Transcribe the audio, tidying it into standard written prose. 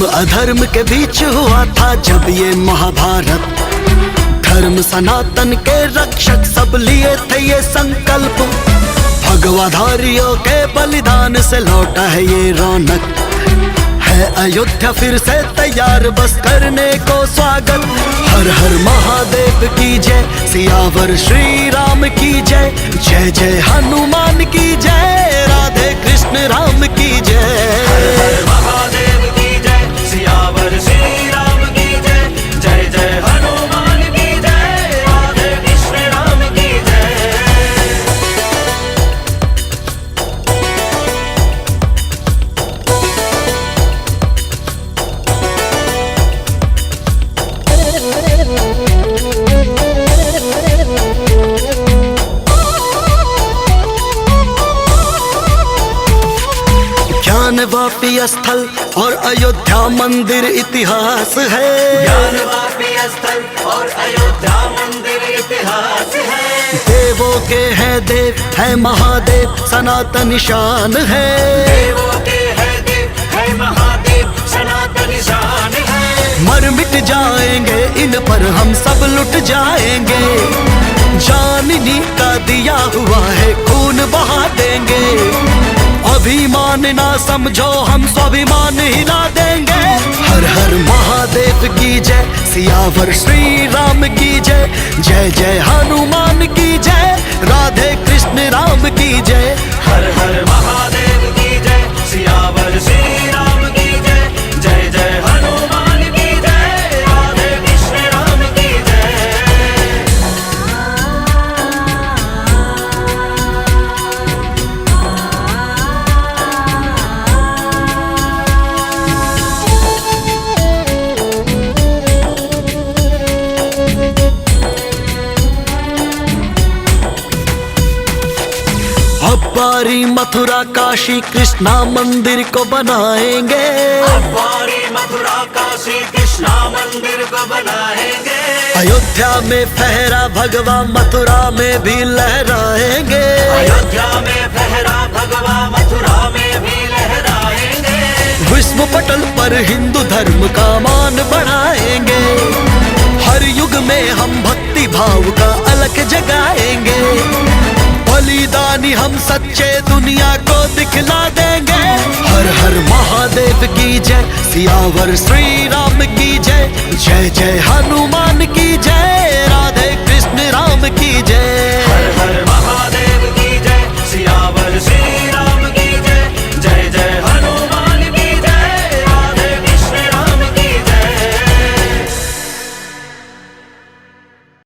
धर्म अधर्म के बीच हुआ था जब ये महाभारत। धर्म सनातन के रक्षक सब लिए थे ये संकल्प। भगवाधारियों के बलिदान से लौटा है ये रौनक। है अयोध्या फिर से तैयार बस करने को स्वागत। हर हर महादेव की जय, सियावर श्री राम की जय। जय जय हनुमान की जय, राधे कृष्ण राम की जय। हर हर महादेव की जय, सियावर श्री राम की जय। जय जय हनुमान की जय, राधे कृष्ण राम की जय। ज्ञानवापी स्थल और अयोध्या मंदिर इतिहास है। ज्ञानवापी स्थल और अयोध्या मंदिर इतिहास है। देवों के हैं देव है महादेव, सनातन शान है। देवों के है देव है महादेव, सनातन शान है। मर मिट जाएंगे इन पर हम सब लुट जाएंगे। जाननी का दिया हुआ है खून बहा देंगे। अभिमान ना समझो हम स्वाभिमान हिला देंगे। हर हर महादेव की जय, सियावर श्री राम की जय। जय जय हनुमान की जय, राधे कृष्ण राम की जय। हर हर महादेव की जय, सियावर श्री राम की जय। जय जय हनुमान की जय, राधे कृष्ण राम की जय। अब बारी मथुरा काशी कृष्णा मंदिर को बनाएंगे। अब बारी मथुरा काशी कृष्णा मंदिर को बनाएंगे। अयोध्या में फहरा भगवा, मथुरा में भी लहराएंगे। अयोध्या में फहरा भगवा, मथुरा में भी लहराएंगे। विश्व पटल पर हिंदू धर्म का मान बढ़ाएंगे। हर युग में हम भक्ति भाव का अलग जगाएंगे। बलिदानी हम सच्चे दुनिया को दिखला देंगे। हर हर महादेव की जय, सियावर श्री राम की जय। जय जय हनुमान की जय, राधे कृष्ण राम की जय। हर हर